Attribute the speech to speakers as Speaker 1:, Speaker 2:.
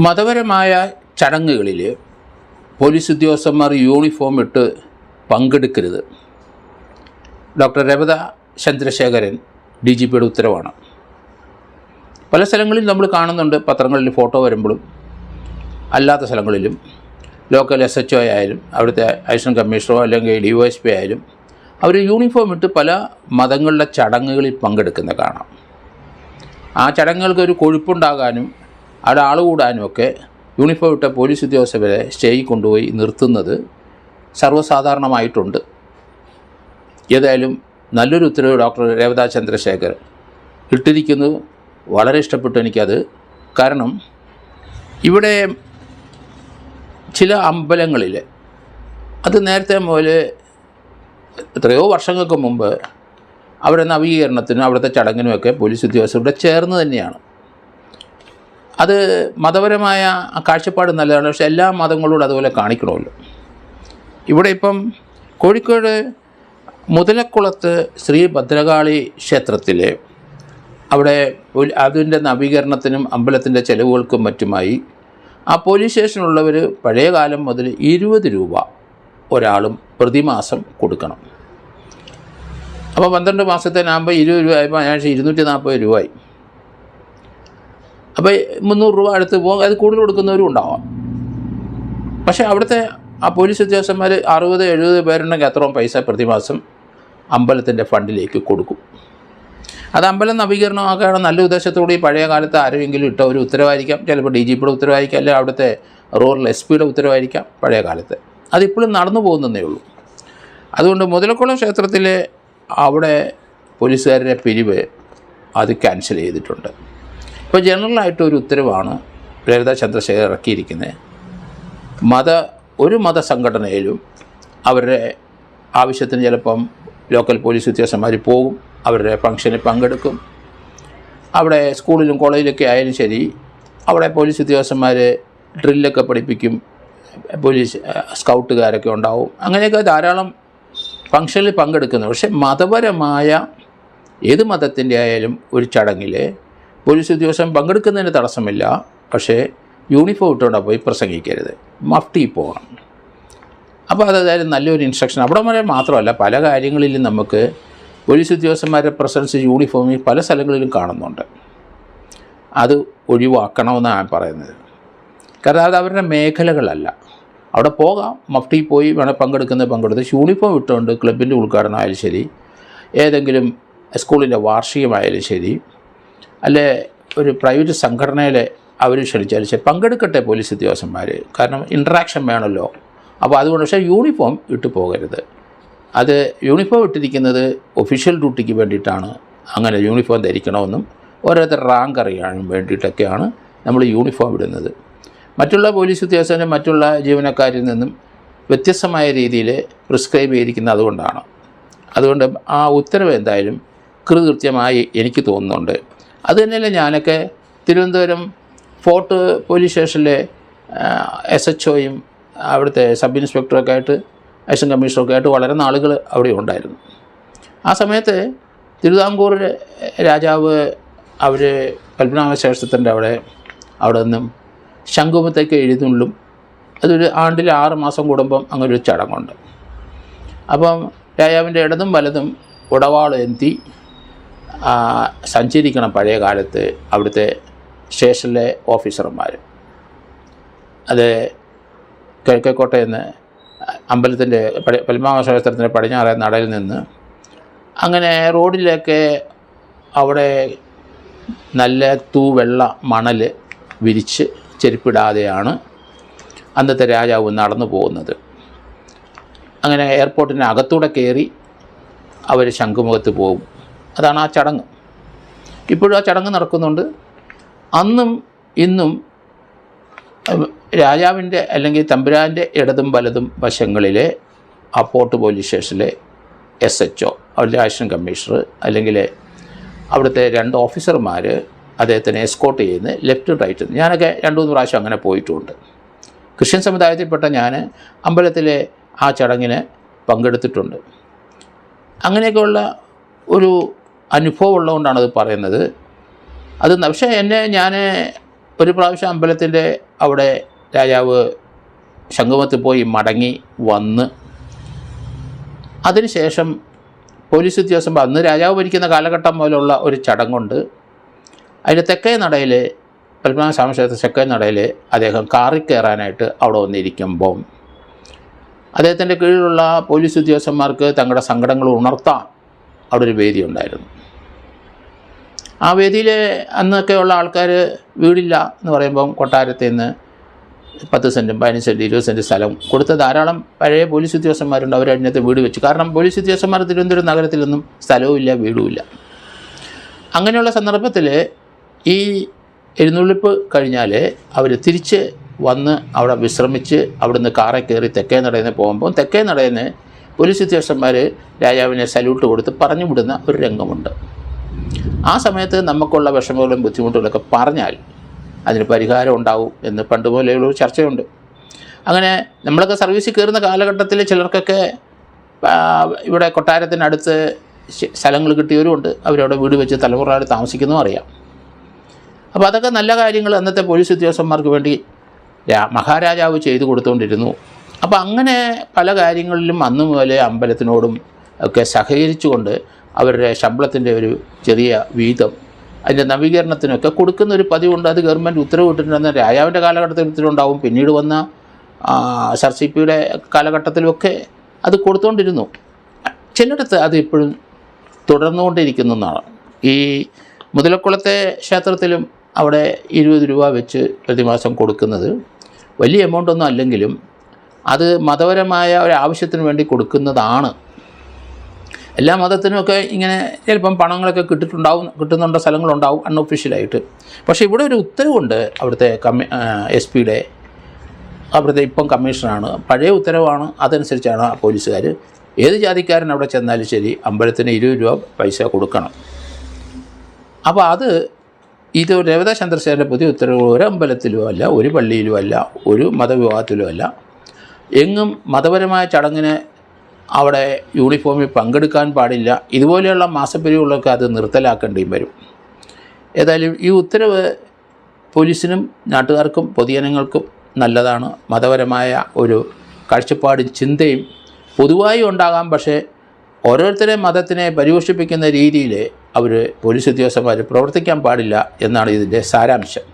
Speaker 1: മതപരമായ ചടങ്ങുകളിൽ പോലീസ് ഉദ്യോഗസ്ഥന്മാർ യൂണിഫോം ഇട്ട് പങ്കെടുക്കരുത്. ഡോക്ടർ രേവത ചന്ദ്രശേഖരൻ DGPയുടെ ഉത്തരവാണ്. പല സ്ഥലങ്ങളിൽ നമ്മൾ കാണുന്നുണ്ട്, പത്രങ്ങളിൽ ഫോട്ടോ വരുമ്പോഴും അല്ലാത്ത സ്ഥലങ്ങളിലും ലോക്കൽ SHO ആയാലും അവിടുത്തെ അഡീഷണൽ കമ്മീഷണറോ അല്ലെങ്കിൽ DYSP ആയാലും അവർ യൂണിഫോം ഇട്ട് പല മതങ്ങളുടെ ചടങ്ങുകളിൽ പങ്കെടുക്കുന്ന കാണാം. ആ ചടങ്ങുകൾക്ക് ഒരു കൊഴുപ്പുണ്ടാകാനും അവിടെ ആൾ കൂടാനുമൊക്കെ യൂണിഫോം ഇട്ട പോലീസ് ഉദ്യോഗസ്ഥരെ സ്റ്റേജിൽ കൊണ്ടുപോയി നിർത്തുന്നത് സർവ്വസാധാരണമായിട്ടുണ്ട്. ഏതായാലും നല്ലൊരു ഉത്തരവ് ഡോക്ടർ രേവത ചന്ദ്രശേഖർ ഇട്ടിരിക്കുന്നത് വളരെ ഇഷ്ടപ്പെട്ടു എനിക്കത്. കാരണം ഇവിടെ ചില അമ്പലങ്ങളിൽ അത് നേരത്തെ മുതൽ എത്രയോ വർഷങ്ങൾക്ക് മുമ്പ് അവരുടെ നവീകരണത്തിനും അവിടുത്തെ ചടങ്ങിനുമൊക്കെ പോലീസ് ഉദ്യോഗസ്ഥരുടെ ചേർന്ന് തന്നെയാണ്. അത് മതപരമായ കാഴ്ചപ്പാട് നല്ലതാണ്, പക്ഷേ എല്ലാ മതങ്ങളോടും അതുപോലെ കാണിക്കണമല്ലോ. ഇവിടെ ഇപ്പം കോഴിക്കോട് മുതലക്കുളത്ത് ശ്രീ ഭദ്രകാളി ക്ഷേത്രത്തിൽ അവിടെ അതിൻ്റെ നവീകരണത്തിനും അമ്പലത്തിൻ്റെ ചെലവുകൾക്കും മറ്റുമായി ആ പോലീസ് സ്റ്റേഷനിലുള്ളവർ പഴയ കാലം മുതൽ 20 രൂപ ഒരാളും പ്രതിമാസം കൊടുക്കണം. അപ്പോൾ 12 മാസത്തേനാകുമ്പോൾ 20 രൂപ ആയപ്പോൾ അതിനാഴ്ച 240 രൂപയായി. അപ്പോൾ 300 രൂപ അടുത്ത് പോകും, അത് കൂടുതൽ കൊടുക്കുന്നവരും ഉണ്ടാവാം. പക്ഷേ അവിടുത്തെ ആ പോലീസ് ഉദ്യോഗസ്ഥന്മാർ 60-70 പേരുണ്ടെങ്കിൽ അത്രയും പൈസ പ്രതിമാസം അമ്പലത്തിൻ്റെ ഫണ്ടിലേക്ക് കൊടുക്കും. അത് അമ്പലം നവീകരണമാക്കാനുള്ള നല്ല ഉദ്ദേശത്തോടെ ഈ പഴയ കാലത്ത് ആരെങ്കിലും ഇട്ട ഒരു ഉത്തരവായിരിക്കാം. ചിലപ്പോൾ DGPയുടെ ഉത്തരവായിരിക്കാം, അല്ലെങ്കിൽ അവിടുത്തെ റൂറൽ SPയുടെ ഉത്തരവായിരിക്കാം പഴയ കാലത്ത്. അതിപ്പോഴും നടന്നു പോകുന്നതേ ഉള്ളൂ. അതുകൊണ്ട് മുതലക്കുളം ക്ഷേത്രത്തിലെ അവിടെ പോലീസുകാരുടെ പിരിവ് അത് ക്യാൻസൽ ചെയ്തിട്ടുണ്ട്. ഇപ്പോൾ ജനറലായിട്ടൊരു ഉത്തരവാണ് രേവത ചന്ദ്രശേഖർ ഇറക്കിയിരിക്കുന്നത്. ഒരു മതസംഘടനയിലും അവരുടെ ആവശ്യത്തിന് ചിലപ്പം ലോക്കൽ പോലീസ് ഉദ്യോഗസ്ഥന്മാർ പോകും, അവരുടെ ഫംഗ്ഷനിൽ പങ്കെടുക്കും. അവിടെ സ്കൂളിലും കോളേജിലൊക്കെ ആയാലും ശരി, അവിടെ പോലീസ് ഉദ്യോഗസ്ഥന്മാർ ഡ്രില്ലൊക്കെ പഠിപ്പിക്കും, പോലീസ് സ്കൗട്ടുകാരൊക്കെ ഉണ്ടാവും. അങ്ങനെയൊക്കെ ധാരാളം ഫംഗ്ഷനിൽ പങ്കെടുക്കുന്നു. പക്ഷേ മതപരമായ ഏത് മതത്തിൻ്റെ ആയാലും ഒരു ചടങ്ങിൽ പോലീസ് ഉദ്യോഗസ്ഥൻ പങ്കെടുക്കുന്നതിന് തടസ്സമില്ല. പക്ഷേ യൂണിഫോം ഇട്ടുകൊണ്ട് പോയി പ്രസംഗിക്കരുത്, മഫ്തി പോകണം. അപ്പോൾ അതായത് നല്ലൊരു ഇൻസ്ട്രക്ഷൻ. അവിടെ വരെ മാത്രമല്ല, പല കാര്യങ്ങളിലും നമുക്ക് പോലീസ് ഉദ്യോഗസ്ഥന്മാരുടെ പ്രസൻസ് യൂണിഫോമിൽ പല സ്ഥലങ്ങളിലും കാണുന്നുണ്ട്. അത് ഒഴിവാക്കണമെന്നാണ് ഞാൻ പറയുന്നത്. കാരണം അത് അവരുടെ മേഖലകളല്ല. അവിടെ പോകാം, മഫ്തി പോയി വേണം പങ്കെടുത്ത് യൂണിഫോം ഇട്ടുകൊണ്ട് ക്ലബിൻ്റെ ഉദ്ഘാടനം ആയാലും ശരി, ഏതെങ്കിലും സ്കൂളിൻ്റെ വാർഷികമായാലും ശരി, അല്ലെ ഒരു പ്രൈവറ്റ് സംഘടനയിലെ അവർ ക്ഷണിച്ചാലും ശരി, പങ്കെടുക്കട്ടെ പോലീസ് ഉദ്യോഗസ്ഥന്മാർ. കാരണം ഇൻട്രാക്ഷൻ വേണമല്ലോ. അപ്പോൾ അതുകൊണ്ട് പക്ഷേ യൂണിഫോം ഇട്ട് പോകരുത്. അത് യൂണിഫോം ഇട്ടിരിക്കുന്നത് ഒഫീഷ്യൽ ഡ്യൂട്ടിക്ക് വേണ്ടിയിട്ടാണ്. അങ്ങനെ യൂണിഫോം ധരിക്കണമെന്നും ഓരോരുത്തർ റാങ്ക് അറിയാനും വേണ്ടിയിട്ടൊക്കെയാണ് നമ്മൾ യൂണിഫോം ഇടുന്നത്. മറ്റുള്ള പോലീസ് ഉദ്യോഗസ്ഥരും മറ്റുള്ള ജീവനക്കാരിൽ നിന്നും വ്യത്യസ്തമായ രീതിയിൽ പ്രിസ്ക്രൈബ് ചെയ്തിരിക്കുന്നത് അതുകൊണ്ടാണ്. അതുകൊണ്ട് ആ ഉത്തരവ് എന്തായാലും കൃത്യമായി എനിക്ക് തോന്നുന്നുണ്ട്. അതുതന്നെയല്ല, ഞാനൊക്കെ തിരുവനന്തപുരം ഫോർട്ട് പോലീസ് സ്റ്റേഷനിലെ SHOയും അവിടുത്തെ സബ് ഇൻസ്പെക്ടറൊക്കെ ആയിട്ട് അഡീഷണൽ കമ്മീഷണറൊക്കെ ആയിട്ട് വളരെ നാളുകൾ അവിടെ ഉണ്ടായിരുന്നു. ആ സമയത്ത് തിരുവിതാംകൂർ രാജാവ് അവർ പത്മനാഭ ക്ഷേത്രത്തിൻ്റെ അവിടെ നിന്നും ശംഖുമുഖത്തേക്ക് എഴുന്നള്ളും. അതൊരു ആണ്ടിൽ 6 മാസം കൂടുമ്പം അങ്ങനൊരു ചടങ്ങുണ്ട്. അപ്പം രാജാവിൻ്റെ ഇടതും വലതും ഉടവാളേന്തി സഞ്ചരിക്കണം പഴയ കാലത്ത് അവിടുത്തെ സ്റ്റേഷനിലെ ഓഫീസർമാർ. അത് കിഴക്കേക്കോട്ടയിൽ നിന്ന് അമ്പലത്തിൻ്റെ പത്മനാഭ ക്ഷേത്രത്തിൻ്റെ പടിഞ്ഞാറേ നടയിൽ നിന്ന് അങ്ങനെ റോഡിലേക്ക് അവിടെ നല്ല തൂവെള്ള മണൽ വിരിച്ച് ചെരുപ്പിടാതെയാണ് അന്നത്തെ രാജാവ് നടന്നു പോകുന്നത്. അങ്ങനെ എയർപോർട്ടിന് അകത്തൂടെ കയറി അവർ ശംഖുമുഖത്ത് പോകും. അതാണ് ആ ചടങ്ങ്. ഇപ്പോഴും ആ ചടങ്ങ് നടക്കുന്നുണ്ട്. അന്നും ഇന്നും രാജാവിൻ്റെ അല്ലെങ്കിൽ തമ്പുരാൻ്റെ ഇടതും വലതും വശങ്ങളിലെ ആ ഫോർട്ട് പോലീസ് സ്റ്റേഷനിലെ SHO, അവരുടെ അഡീഷണൽ കമ്മീഷണർ, അല്ലെങ്കിൽ അവിടുത്തെ 2 ഓഫീസർമാർ അദ്ദേഹത്തിനെ എസ്കോർട്ട് ചെയ്യുന്ന ലെഫ്റ്റ് റൈറ്റ്. ഞാനൊക്കെ 2-3 പ്രാവശ്യം അങ്ങനെ പോയിട്ടുമുണ്ട്. ക്രിസ്ത്യൻ സമുദായത്തിൽപ്പെട്ട ഞാൻ അമ്പലത്തിലെ ആ ചടങ്ങിന് പങ്കെടുത്തിട്ടുണ്ട്. അങ്ങനെയൊക്കെയുള്ള ഒരു അനുഭവം ഉള്ളതുകൊണ്ടാണ് അത് പറയുന്നത്. അത് പക്ഷേ ഞാൻ ഒരു പ്രാവശ്യം അമ്പലത്തിൻ്റെ അവിടെ രാജാവ് ശംഖുമുഖത്ത് പോയി മടങ്ങി വന്ന് അതിനുശേഷം പോലീസ് ഉദ്യോഗസ്ഥൻ അന്ന് രാജാവ് ഭരിക്കുന്ന കാലഘട്ടം പോലുള്ള ഒരു ചടങ്ങുണ്ട്. അതിൻ്റെ തെക്കേ നടയിൽ പത്മനാഭസ്വാമി ക്ഷേത്ര തെക്കേ നടയിൽ അദ്ദേഹം കാറിൽ കയറാനായിട്ട് അവിടെ വന്നിരിക്കുമ്പം അദ്ദേഹത്തിൻ്റെ കീഴിലുള്ള പോലീസ് ഉദ്യോഗസ്ഥന്മാർക്ക് തങ്ങളുടെ സങ്കടങ്ങൾ ഉണർത്താൻ അവിടെ ഒരു വേദി ഉണ്ടായിരുന്നു. ആ വേദിയിൽ അന്നൊക്കെയുള്ള ആൾക്കാർ വീടില്ല എന്ന് പറയുമ്പം കൊട്ടാരത്തിൽ നിന്ന് 10 സെൻറ്റും 15 സെൻറ്റ് 20 സെൻറ്റ് സ്ഥലം കൊടുത്ത ധാരാളം പഴയ പോലീസ് ഉദ്യോഗസ്ഥന്മാരുണ്ട്. അവർ അതിനകത്ത് വീട് വെച്ചു. കാരണം പോലീസ് ഉദ്യോഗസ്ഥന്മാർ തിരുവനന്തപുരം നഗരത്തിലൊന്നും സ്ഥലവുമില്ല, വീടുമില്ല. അങ്ങനെയുള്ള സന്ദർഭത്തിൽ ഈ എഴുന്നള്ളിപ്പ് കഴിഞ്ഞാൽ അവർ തിരിച്ച് വന്ന് അവിടെ വിശ്രമിച്ച് അവിടുന്ന് കാറിൽ കയറി തെക്കേ നടയിൽ നിന്ന് പോകുമ്പോൾ തെക്കേ നടയിൽ നിന്ന് പോലീസ് ഉദ്യോഗസ്ഥന്മാർ രാജാവിനെ സല്യൂട്ട് കൊടുത്ത് പറഞ്ഞു വിടുന്ന ഒരു രംഗമുണ്ട്. ആ സമയത്ത് നമുക്കുള്ള വിഷമങ്ങളും ബുദ്ധിമുട്ടുകളൊക്കെ പറഞ്ഞാൽ അതിന് പരിഹാരം ഉണ്ടാവും എന്ന് പണ്ട് പോലെയുള്ള ഒരു ചർച്ചയുണ്ട്. അങ്ങനെ നമ്മളൊക്കെ സർവീസിൽ കയറുന്ന കാലഘട്ടത്തിൽ ചിലർക്കൊക്കെ ഇവിടെ കൊട്ടാരത്തിനടുത്ത് സ്ഥലങ്ങൾ കിട്ടിയവരുമുണ്ട്. അവരവിടെ വീട് വെച്ച് തലമുറകൾ താമസിക്കുന്നതും അറിയാം. അപ്പോൾ അതൊക്കെ നല്ല കാര്യങ്ങൾ അന്നത്തെ പോലീസ് ഉദ്യോഗസ്ഥന്മാർക്ക് വേണ്ടി മഹാരാജാവ് ചെയ്തു കൊടുത്തുകൊണ്ടിരുന്നു. അപ്പോൾ അങ്ങനെ പല കാര്യങ്ങളിലും അന്നു മുതലേ അമ്പലത്തിനോടും ഒക്കെ സഹകരിച്ചുകൊണ്ട് അവരുടെ ശമ്പളത്തിൻ്റെ ഒരു ചെറിയ വീതം അതിൻ്റെ നവീകരണത്തിനൊക്കെ കൊടുക്കുന്ന ഒരു പതിവുണ്ട്. അത് ഗവൺമെൻറ് ഉത്തരവിട്ടിട്ടുണ്ടെന്ന് രാജാവിൻ്റെ കാലഘട്ടത്തിൽ ഉത്തരവുണ്ടാവും. പിന്നീട് വന്ന സർ സി പിയുടെ കാലഘട്ടത്തിലുമൊക്കെ അത് കൊടുത്തുകൊണ്ടിരുന്നു. ചിലയിടത്ത് അത് ഇപ്പോഴും തുടർന്നുകൊണ്ടിരിക്കുന്നു എന്നാണ്. ഈ മുതലക്കുളത്തെ ക്ഷേത്രത്തിലും അവിടെ 20 രൂപ വെച്ച് പ്രതിമാസം കൊടുക്കുന്നത് വലിയ എമൗണ്ടൊന്നും അല്ലെങ്കിലും അത് മതപരമായ ഒരു ആവശ്യത്തിന് വേണ്ടി കൊടുക്കുന്നതാണ്. എല്ലാ മതത്തിനുമൊക്കെ ഇങ്ങനെ ചിലപ്പം പണങ്ങളൊക്കെ കിട്ടുന്നുണ്ട സ്ഥലങ്ങളുണ്ടാവും അൺഒഫീഷ്യലായിട്ട്. പക്ഷേ ഇവിടെ ഒരു ഉത്തരവുണ്ട്. അവിടുത്തെ എസ് പിയുടെ അവിടുത്തെ ഇപ്പം കമ്മീഷണറാണ്, പഴയ ഉത്തരവാണ്. അതനുസരിച്ചാണ് ആ പോലീസുകാർ ഏത് ജാതിക്കാരൻ അവിടെ ചെന്നാലും ശരി അമ്പലത്തിന് 20 രൂപ പൈസ കൊടുക്കണം. അപ്പോൾ ഇത് രേവത ചന്ദ്രശേഖരൻ്റെ പുതിയ ഉത്തരവ് ഒരു അമ്പലത്തിലും അല്ല, ഒരു പള്ളിയിലും അല്ല, ഒരു മതവിഭാഗത്തിലും അല്ല. എങ്ങും മതപരമായ ചടങ്ങിന് അവിടെ യൂണിഫോമിൽ പങ്കെടുക്കാൻ പാടില്ല. ഇതുപോലെയുള്ള മാസപ്പിരിവുകളൊക്കെ അത് നിർത്തലാക്കേണ്ടിയും വരും. ഏതായാലും ഈ ഉത്തരവ് പോലീസിനും നാട്ടുകാർക്കും പൊതുജനങ്ങൾക്കും നല്ലതാണ്. മതപരമായ ഒരു കാഴ്ചപ്പാടും ചിന്തയും പൊതുവായി ഉണ്ടാകാം. പക്ഷേ ഓരോരുത്തരെ മതത്തിനെ പരിപോഷിപ്പിക്കുന്ന രീതിയിൽ അവർ പോലീസ് ഉദ്യോഗസ്ഥന്മാർ പ്രവർത്തിക്കാൻ പാടില്ല എന്നാണ് ഇതിൻ്റെ സാരാംശം.